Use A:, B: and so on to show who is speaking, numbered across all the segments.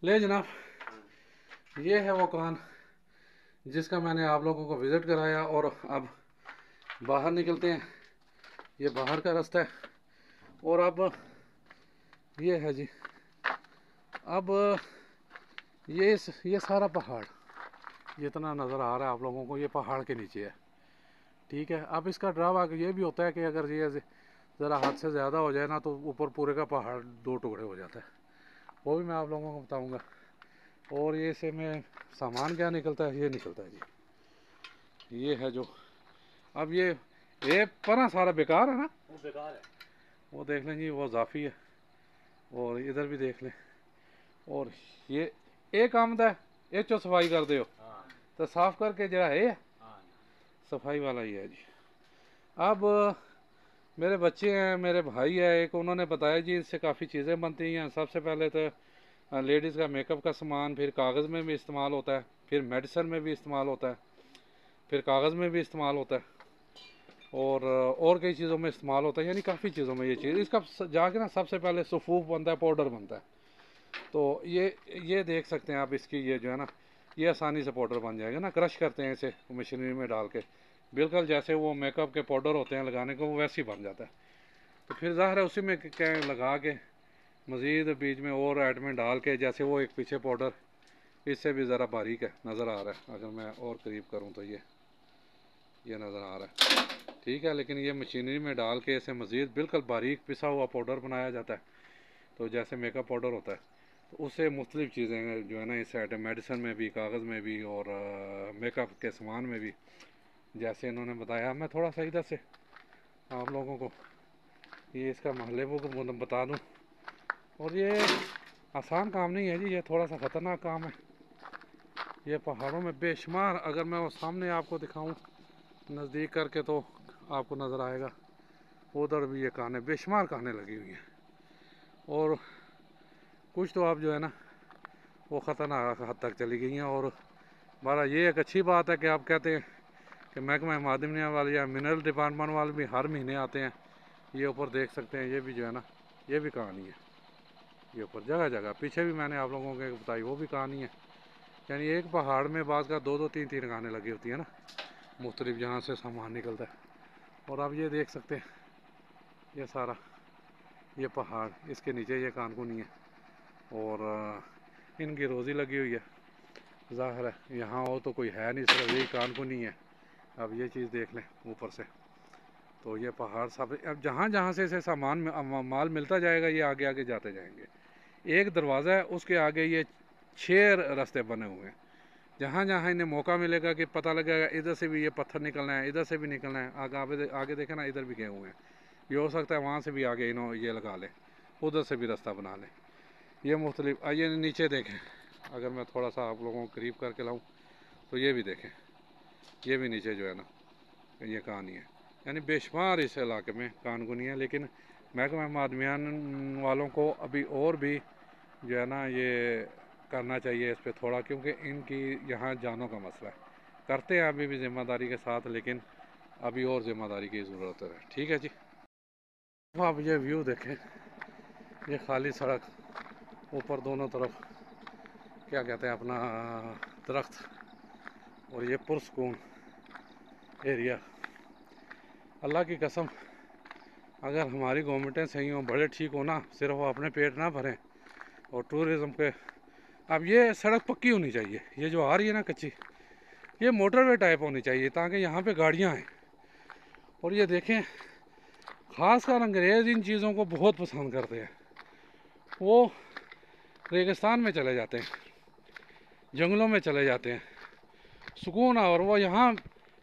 A: لے جناب، یہ ہے وہ کان جس کا میں نے آپ لوگوں کو وزٹ کرایا، اور اب باہر نکلتے ہیں۔ یہ باہر کا راستہ ہے، اور اب یہ ہے جی، اب یہ سارا پہاڑ جتنا نظر آ رہا ہے آپ لوگوں کو، یہ پہاڑ کے نیچے ہے، ٹھیک ہے۔ اب اس کا ڈرا بیک یہ بھی ہوتا ہے کہ اگر یہ ذرا حد سے زیادہ ہو جائے نا تو اوپر پورے کا پہاڑ دو ٹکڑے ہو جاتا ہے، وہ بھی میں آپ لوگوں کو بتاؤں گا۔ اور یہ سے میں سامان کیا نکلتا ہے، یہ نکلتا ہے جی، یہ ہے جو اب یہ پنا سارا بیکار ہے نا،
B: وہ بیکار ہے،
A: وہ دیکھ لیں جی، وہ اضافی ہے، اور ادھر بھی دیکھ لیں۔ اور یہ ایک آمد ہے، یہ چو صفائی کر دے ہو
B: ہاں
A: تو صاف کر کے جڑا ہے
B: ہاں
A: صفائی والا ہی ہے جی۔ اب میرے بچے ہیں، میرے بھائی ہے ایک، انہوں نے بتایا جی اس سے کافی چیزیں بنتی ہیں۔ سب سے پہلے تو لیڈیز کا میک اپ کا سامان، پھر کاغذ میں بھی استعمال ہوتا ہے، پھر میڈیسن میں بھی استعمال ہوتا ہے، پھر کاغذ میں بھی استعمال ہوتا ہے، اور کئی چیزوں میں استعمال ہوتا ہے، یعنی کافی چیزوں میں یہ چیز۔ اس کا جا کے نا سب سے پہلے صفوف بنتا ہے، پاؤڈر بنتا ہے۔ تو یہ دیکھ سکتے ہیں آپ، اس کی یہ جو ہے نا، یہ آسانی سے پاؤڈر بن جائے گا نا، کرش کرتے ہیں اسے مشینری میں ڈال کے، بالکل جیسے وہ میک اپ کے پاؤڈر ہوتے ہیں لگانے کو، وہ ویسے ہی بن جاتا ہے۔ تو پھر ظاہر ہے اسی میں لگا کے مزید بیچ میں اور آئٹمیں ڈال کے، جیسے وہ ایک پیچھے پاؤڈر اس سے بھی ذرا باریک ہے، نظر آ رہا ہے، اگر میں اور قریب کروں تو یہ نظر آ رہا ہے، ٹھیک ہے۔ لیکن یہ مشینری میں ڈال کے اسے مزید بالکل باریک پسا ہوا پاؤڈر بنایا جاتا ہے، تو جیسے میک اپ پاؤڈر ہوتا ہے، تو اس سے مختلف چیزیں جو ہے نا اس آئٹم، میڈیسن میں بھی، کاغذ میں بھی، اور میک اپ کے سامان میں بھی، جیسے انہوں نے بتایا۔ میں تھوڑا سا ادھر سے آپ لوگوں کو یہ اس کا محلے کو بتا دوں، اور یہ آسان کام نہیں ہے جی، یہ تھوڑا سا خطرناک کام ہے۔ یہ پہاڑوں میں بے شمار، اگر میں وہ سامنے آپ کو دکھاؤں نزدیک کر کے تو آپ کو نظر آئے گا، ادھر بھی یہ کانیں، بے شمار کانیں لگی ہوئی ہیں، اور کچھ تو اب جو ہے نا وہ خطرناک حد تک چلی گئی ہیں۔ اور بہرحال یہ ایک اچھی بات ہے کہ آپ کہتے ہیں کہ محکمہ معدنیات والے یا منرل ڈپارٹمنٹ والے بھی ہر مہینے آتے ہیں۔ یہ اوپر دیکھ سکتے ہیں، یہ بھی جو ہے نا، یہ بھی کہانی ہے، یہ اوپر جگہ جگہ، پیچھے بھی میں نے آپ لوگوں کو ایک بتائی، وہ بھی کہانی ہے۔ یعنی ایک پہاڑ میں بعض کا دو تین کانیں لگی ہوتی ہیں نا، مختلف جہاں سے سامان نکلتا ہے۔ اور اب یہ دیکھ سکتے ہیں، یہ سارا یہ پہاڑ، اس کے نیچے یہ کان کنی ہے، اور ان کی روزی لگی ہوئی ہے، ظاہر ہے یہاں ہو تو کوئی ہے نہیں، صرف یہی کان کنی ہے۔ اب یہ چیز دیکھ لیں اوپر سے، تو یہ پہاڑ سب، اب جہاں جہاں سے اسے سامان مال ملتا جائے گا، یہ آگے آگے جاتے جائیں گے۔ ایک دروازہ ہے، اس کے آگے یہ 6 راستے بنے ہوئے ہیں۔ جہاں جہاں انہیں موقع ملے گا کہ پتہ لگے گا ادھر سے بھی یہ پتھر نکلنا ہے، ادھر سے بھی نکلنا ہے، آگے دیکھیں نا، ادھر بھی گئے ہوئے ہیں، یہ ہو سکتا ہے وہاں سے بھی آگے یہ لگا لیں، ادھر سے بھی راستہ بنا لیں۔ یہ مختلف، آئیے نیچے دیکھیں، اگر میں تھوڑا سا آپ لوگوں کو قریب کر کے لاؤں تو یہ بھی دیکھیں، یہ بھی نیچے جو ہے نا یہ کہانی ہے۔ یعنی بے شمار اس علاقے میں کان کنی ہے، لیکن محکمہ معدنیات والوں کو ابھی اور بھی جو ہے نا یہ کرنا چاہیے اس پہ تھوڑا، کیونکہ ان کی یہاں جانوں کا مسئلہ ہے۔ کرتے ہیں ابھی بھی ذمہ داری کے ساتھ، لیکن ابھی اور ذمہ داری کی ضرورت ہے، ٹھیک ہے جی۔ آپ یہ ویو دیکھیں، یہ خالی سڑک، اوپر دونوں طرف کیا کہتے ہیں اپنا درخت، اور یہ پرسکون ایریا۔ اللہ کی قسم، اگر ہماری گورنمنٹیں صحیح ہوں، بڑے ٹھیک ہوں نا، صرف وہ اپنے پیٹ نہ بھریں اور ٹورزم پہ، اب یہ سڑک پکی ہونی چاہیے، یہ جو آ رہی ہے نا کچی، یہ موٹر وے ٹائپ ہونی چاہیے، تاکہ یہاں پہ گاڑیاں آئیں۔ اور یہ دیکھیں، خاص کر انگریز ان چیزوں کو بہت پسند کرتے ہیں، وہ ریگستان میں چلے جاتے ہیں، جنگلوں میں چلے جاتے ہیں، سکون، اور وہ یہاں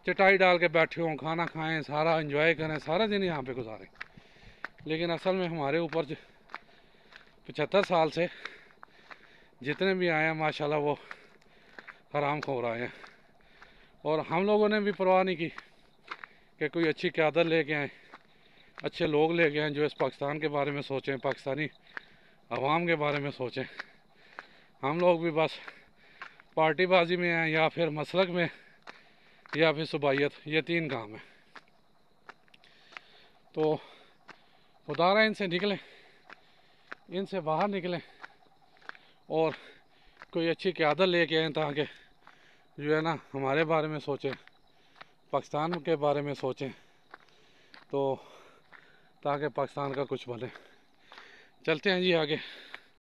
A: چٹائی ڈال کے بیٹھے ہوں، کھانا کھائیں، سارا انجوائے کریں، سارا دن یہاں پہ گزاریں۔ لیکن اصل میں ہمارے اوپر 75 سال سے جتنے بھی آئے ہیں ماشاءاللہ وہ حرام خور آئے ہیں، اور ہم لوگوں نے بھی پرواہ نہیں کی کہ کوئی اچھی قیادت لے کے آئیں، اچھے لوگ لے کے آئیں جو اس پاکستان کے بارے میں سوچیں، پاکستانی عوام کے بارے میں سوچیں۔ ہم لوگ بھی بس پارٹی بازی میں ہیں، یا پھر مسلک میں، یا پھر صوبائیت، یہ 3 کام ہیں۔ تو خدا را ان سے نکلیں، ان سے باہر نکلیں، اور کوئی اچھی قیادت لے کے آئیں تاکہ جو ہے نا ہمارے بارے میں سوچیں، پاکستان کے بارے میں سوچیں، تو تاکہ پاکستان کا کچھ بنے۔ چلتے ہیں جی آگے۔